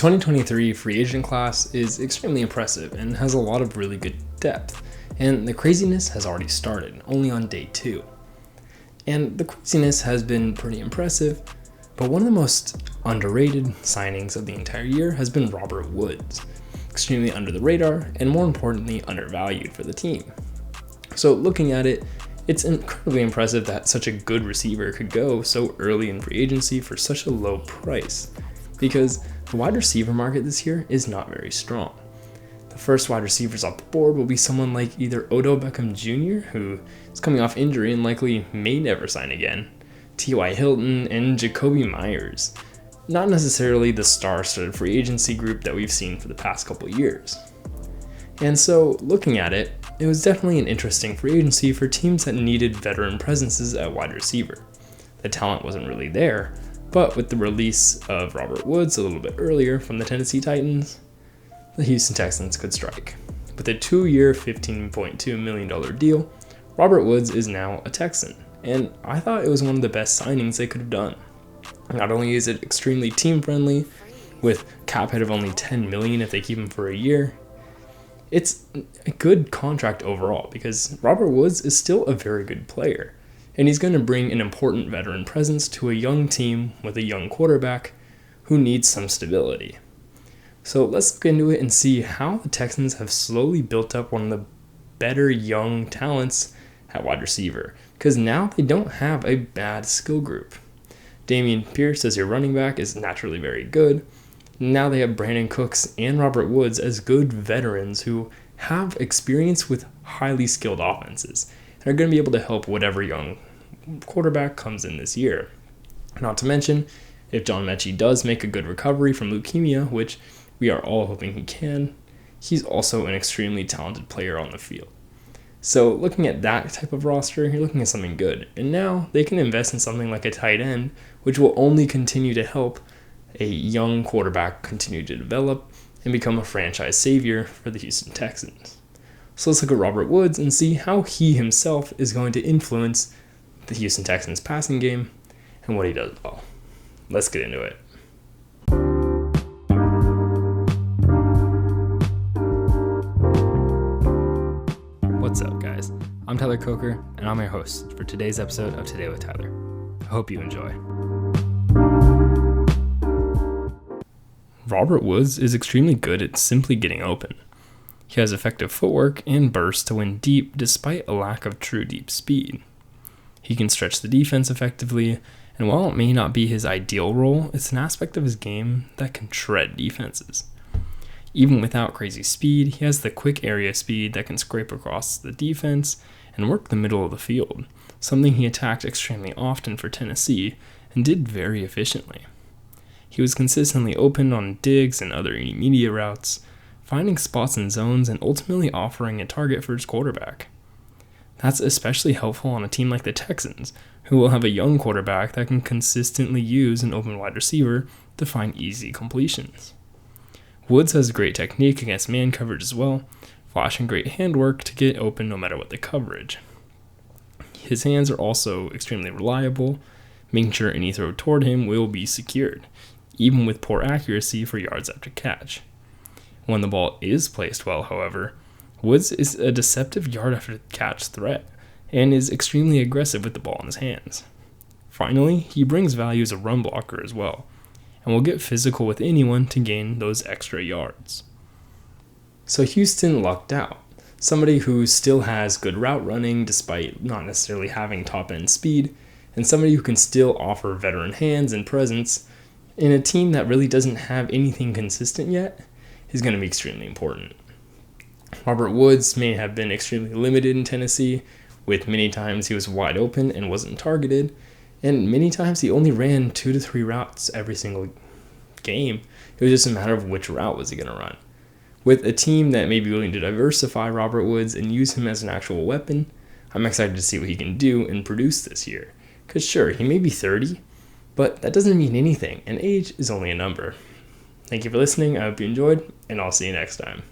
The 2023 free agent class is extremely impressive and has a lot of really good depth, and the craziness has already started, only on day 2. And the craziness has been pretty impressive, but one of the most underrated signings of the entire year has been Robert Woods, extremely under the radar and more importantly undervalued for the team. So looking at it, it's incredibly impressive that such a good receiver could go so early in free agency for such a low price, because the wide receiver market this year is not very strong. The first wide receivers off the board will be someone like either Odell Beckham Jr., who is coming off injury and likely may never sign again, T.Y. Hilton, and Jacoby Myers. Not necessarily the star-studded free agency group that we've seen for the past couple years. And so, looking at it, it was definitely an interesting free agency for teams that needed veteran presences at wide receiver. The talent wasn't really there, but with the release of Robert Woods a little bit earlier from the Tennessee Titans, the Houston Texans could strike. With a 2-year, $15.2 million deal, Robert Woods is now a Texan, and I thought it was one of the best signings they could have done. Not only is it extremely team-friendly, with cap hit of only $10 million if they keep him for a year, it's a good contract overall because Robert Woods is still a very good player, and he's going to bring an important veteran presence to a young team with a young quarterback who needs some stability. So let's look into it and see how the Texans have slowly built up one of the better young talents at wide receiver, because now they don't have a bad skill group. Dameon Pierce as your running back is naturally very good. Now they have Brandon Cooks and Robert Woods as good veterans who have experience with highly skilled offenses and are going to be able to help whatever young quarterback comes in this year. Not to mention, if John Mechie does make a good recovery from leukemia, which we are all hoping he can, he's also an extremely talented player on the field. So looking at that type of roster, you're looking at something good. And now they can invest in something like a tight end, which will only continue to help a young quarterback continue to develop and become a franchise savior for the Houston Texans. So let's look at Robert Woods and see how he himself is going to influence the Houston Texans passing game and what he does well. Let's get into it. What's up, guys? I'm Tyler Coker, and I'm your host for today's episode of Today with Tyler. I hope you enjoy. Robert Woods is extremely good at simply getting open. He has effective footwork and burst to win deep despite a lack of true deep speed. He can stretch the defense effectively, and while it may not be his ideal role, it's an aspect of his game that can shred defenses. Even without crazy speed, he has the quick area speed that can scrape across the defense and work the middle of the field, something he attacked extremely often for Tennessee and did very efficiently. He was consistently open on digs and other intermediate routes, finding spots in zones and ultimately offering a target for his quarterback. That's especially helpful on a team like the Texans, who will have a young quarterback that can consistently use an open wide receiver to find easy completions. Woods has great technique against man coverage as well, flashing great handwork to get open no matter what the coverage. His hands are also extremely reliable, making sure any throw toward him will be secured, even with poor accuracy for yards after catch. When the ball is placed well, however, Woods is a deceptive yard after catch threat and is extremely aggressive with the ball in his hands. Finally, he brings value as a run blocker as well, and will get physical with anyone to gain those extra yards. So Houston lucked out. Somebody who still has good route running despite not necessarily having top-end speed, and somebody who can still offer veteran hands and presence in a team that really doesn't have anything consistent yet is going to be extremely important. Robert Woods may have been extremely limited in Tennessee, with many times he was wide open and wasn't targeted, and many times he only ran 2 to 3 routes every single game. It was just a matter of which route was he going to run. With a team that may be willing to diversify Robert Woods and use him as an actual weapon, I'm excited to see what he can do and produce this year. Because sure, he may be 30, but that doesn't mean anything, and age is only a number. Thank you for listening, I hope you enjoyed, and I'll see you next time.